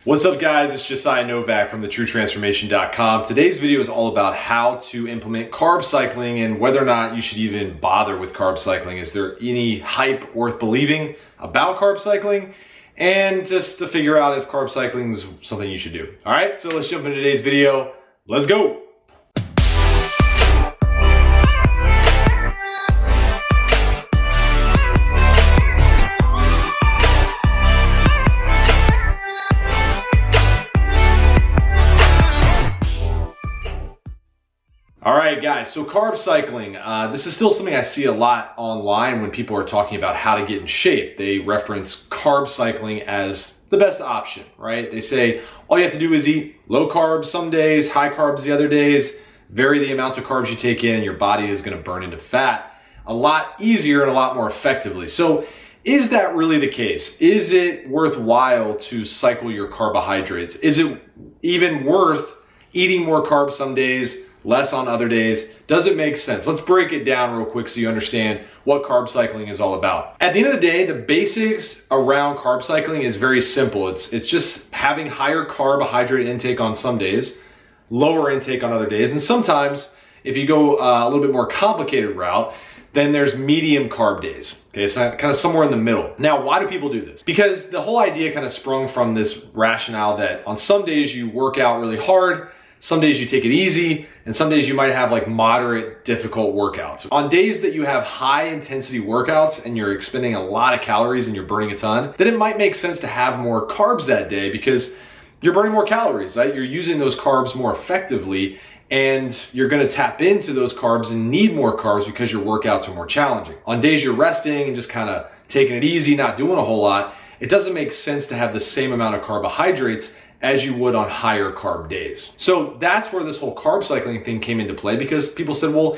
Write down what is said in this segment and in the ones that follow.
What's up guys, it's Josiah Novak from thetruetransformation.com. Today's video is all about how to implement carb cycling and whether or not you should even bother with carb cycling. Is there any hype worth believing about carb cycling? And just to figure out if carb cycling is something you should do. All right, so let's jump into today's video. Let's go. All right, guys, so carb cycling, this is still something I see a lot online when people are talking about how to get in shape. They reference carb cycling as the best option, right? They say all you have to do is eat low carbs some days, high carbs the other days, vary the amounts of carbs you take in, and your body is gonna burn into fat a lot easier and a lot more effectively. So is that really the case? Is it worthwhile to cycle your carbohydrates? Is it even worth eating more carbs some days, less on other days? Does it make sense? Let's break it down real quick so you understand what carb cycling is all about. At the end of the day, the basics around carb cycling is very simple. It's just having higher carbohydrate intake on some days, lower intake on other days, and sometimes if you go a little bit more complicated route, then there's medium carb days. Okay, so kind of somewhere in the middle. Now, why do people do this? Because the whole idea kind of sprung from this rationale that on some days you work out really hard, some days you take it easy, and some days you might have like moderate, difficult workouts. On days that you have high intensity workouts and you're expending a lot of calories and you're burning a ton, then it might make sense to have more carbs that day because you're burning more calories, right? You're using those carbs more effectively and you're gonna tap into those carbs and need more carbs because your workouts are more challenging. On days you're resting and just kind of taking it easy, not doing a whole lot, it doesn't make sense to have the same amount of carbohydrates as you would on higher carb days. So that's where this whole carb cycling thing came into play, because people said, well,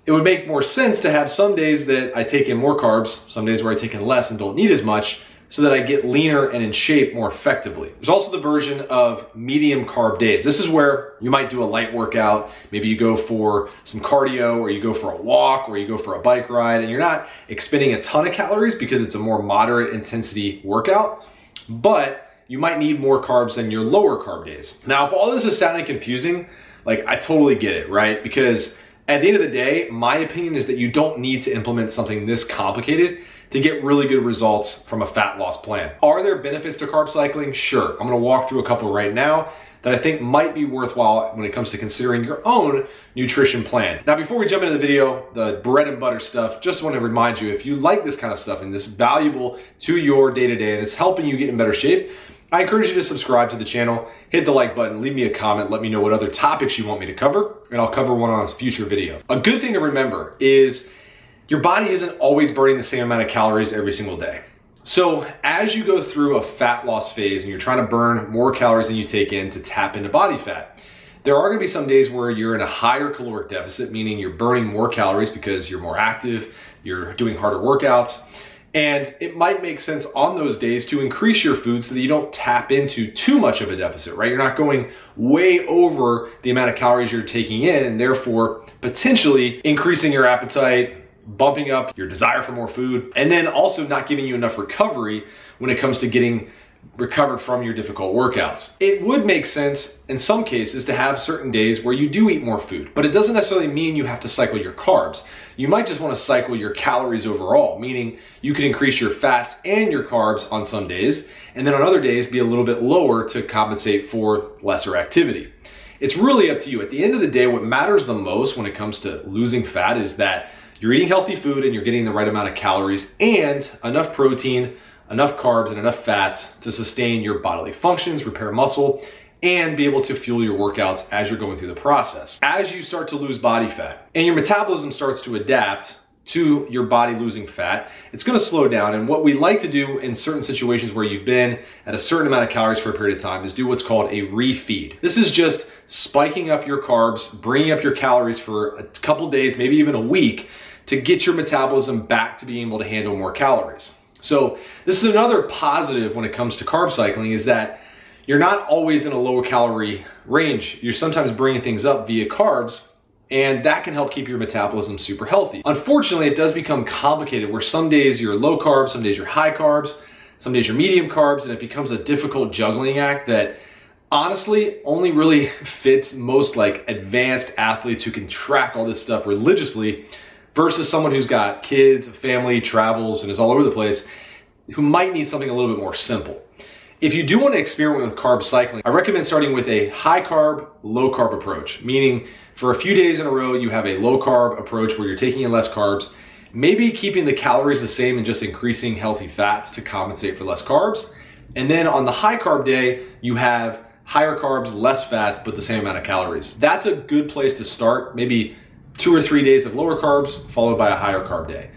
it would make more sense to have some days that I take in more carbs, some days where I take in less and don't need as much, so that I get leaner and in shape more effectively. There's also the version of medium carb days. This is where you might do a light workout. Maybe you go for some cardio, or you go for a walk, or you go for a bike ride, and you're not expending a ton of calories because it's a more moderate intensity workout, but you might need more carbs than your lower carb days. Now, if all this is sounding confusing, like I totally get it, right? Because at the end of the day, my opinion is that you don't need to implement something this complicated to get really good results from a fat loss plan. Are there benefits to carb cycling? Sure. I'm gonna walk through a couple right now that I think might be worthwhile when it comes to considering your own nutrition plan. Now, before we jump into the video, the bread and butter stuff, just want to remind you, if you like this kind of stuff and this is valuable to your day-to-day and it's helping you get in better shape, I encourage you to subscribe to the channel, hit the like button, leave me a comment, let me know what other topics you want me to cover, and I'll cover one on a future video. A good thing to remember is your body isn't always burning the same amount of calories every single day. So as you go through a fat loss phase and you're trying to burn more calories than you take in to tap into body fat, there are gonna be some days where you're in a higher caloric deficit, meaning you're burning more calories because you're more active, you're doing harder workouts, and it might make sense on those days to increase your food so that you don't tap into too much of a deficit, right? You're not going way over the amount of calories you're taking in and therefore potentially increasing your appetite, bumping up your desire for more food, and then also not giving you enough recovery when it comes to getting recovered from your difficult workouts. It would make sense in some cases to have certain days where you do eat more food, but it doesn't necessarily mean you have to cycle your carbs. You might just want to cycle your calories overall, meaning you could increase your fats and your carbs on some days, and then on other days be a little bit lower to compensate for lesser activity. It's really up to you. At the end of the day, what matters the most when it comes to losing fat is that you're eating healthy food and you're getting the right amount of calories and enough protein, enough carbs, and enough fats to sustain your bodily functions, repair muscle, and be able to fuel your workouts as you're going through the process. As you start to lose body fat and your metabolism starts to adapt to your body losing fat, it's gonna slow down. And what we like to do in certain situations where you've been at a certain amount of calories for a period of time is do what's called a refeed. This is just spiking up your carbs, bringing up your calories for a couple days, maybe even a week, to get your metabolism back to being able to handle more calories. So this is another positive when it comes to carb cycling, is that you're not always in a lower calorie range. You're sometimes bringing things up via carbs, and that can help keep your metabolism super healthy. Unfortunately, it does become complicated where some days you're low carb, some days you're high carbs, some days you're medium carbs, and it becomes a difficult juggling act that honestly only really fits most like advanced athletes who can track all this stuff religiously versus someone who's got kids, a family, travels, and is all over the place, who might need something a little bit more simple. If you do want to experiment with carb cycling, I recommend starting with a high carb, low carb approach, meaning for a few days in a row, you have a low carb approach where you're taking in less carbs, maybe keeping the calories the same and just increasing healthy fats to compensate for less carbs. And then on the high carb day, you have higher carbs, less fats, but the same amount of calories. That's a good place to start. Maybe 2 or 3 days of lower carbs followed by a higher carb day.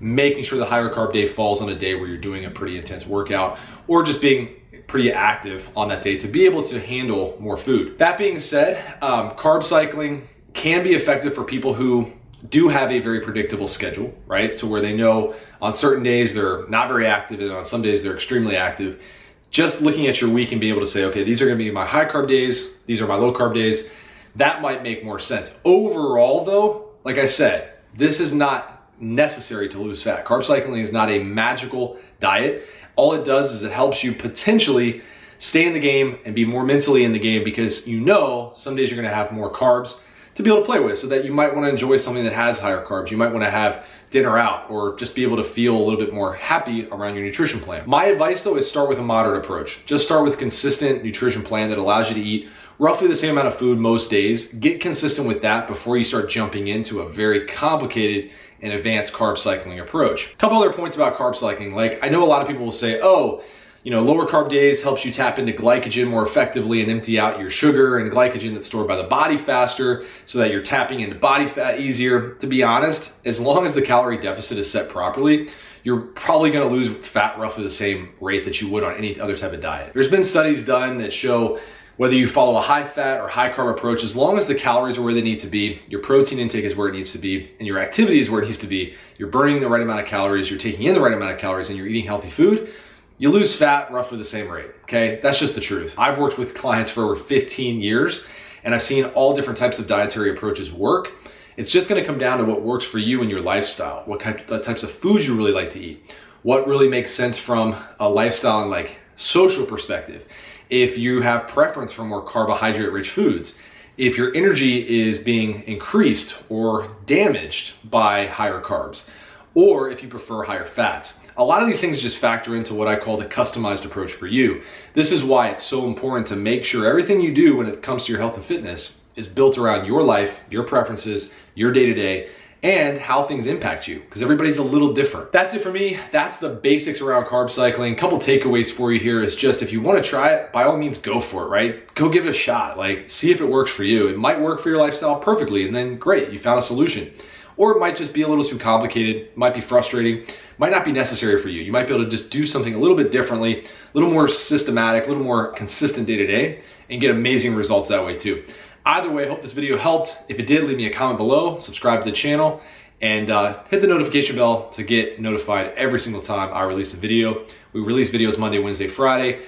Making sure the higher carb day falls on a day where you're doing a pretty intense workout or just being pretty active on that day to be able to handle more food. That being said, carb cycling can be effective for people who do have a very predictable schedule, right? So where they know on certain days they're not very active and on some days they're extremely active. Just looking at your week and be able to say, okay, these are gonna be my high carb days, these are my low carb days, that might make more sense. Overall though, like I said, this is not necessary to lose fat. Carb cycling is not a magical diet. All it does is it helps you potentially stay in the game and be more mentally in the game because you know some days you're gonna have more carbs to be able to play with, so that you might wanna enjoy something that has higher carbs. You might wanna have dinner out or just be able to feel a little bit more happy around your nutrition plan. My advice though is start with a moderate approach. Just start with a consistent nutrition plan that allows you to eat roughly the same amount of food most days. Get consistent with that before you start jumping into a very complicated and advanced carb cycling approach. A couple other points about carb cycling. Like, I know a lot of people will say, oh, lower carb days helps you tap into glycogen more effectively and empty out your sugar and glycogen that's stored by the body faster so that you're tapping into body fat easier. To be honest, as long as the calorie deficit is set properly, you're probably gonna lose fat roughly the same rate that you would on any other type of diet. There's been studies done that show whether you follow a high fat or high carb approach, as long as the calories are where they need to be, your protein intake is where it needs to be, and your activity is where it needs to be, you're burning the right amount of calories, you're taking in the right amount of calories, and you're eating healthy food, you lose fat roughly the same rate, okay? That's just the truth. I've worked with clients for over 15 years, and I've seen all different types of dietary approaches work. It's just gonna come down to what works for you and your lifestyle, what types of foods you really like to eat, what really makes sense from a lifestyle and like social perspective. If you have preference for more carbohydrate-rich foods, if your energy is being increased or damaged by higher carbs, or if you prefer higher fats. A lot of these things just factor into what I call the customized approach for you. This is why it's so important to make sure everything you do when it comes to your health and fitness is built around your life, your preferences, your day-to-day, and how things impact you, because everybody's a little different. That's it for me. That's the basics around carb cycling. A couple takeaways for you here is just, if you want to try it, by all means go for it, right? Go give it a shot. Like, see if it works for you. It might work for your lifestyle perfectly, and then great, you found a solution. Or it might just be a little too complicated, might be frustrating, might not be necessary for you. You might be able to just do something a little bit differently, a little more systematic, a little more consistent day to day, and get amazing results that way too. Either way, I hope this video helped. If it did, leave me a comment below, subscribe to the channel, and hit the notification bell to get notified every single time I release a video. We release videos Monday, Wednesday, Friday.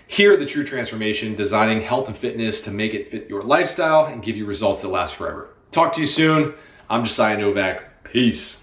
Here at The True Transformation, designing health and fitness to make it fit your lifestyle and give you results that last forever. Talk to you soon. I'm Josiah Novak. Peace.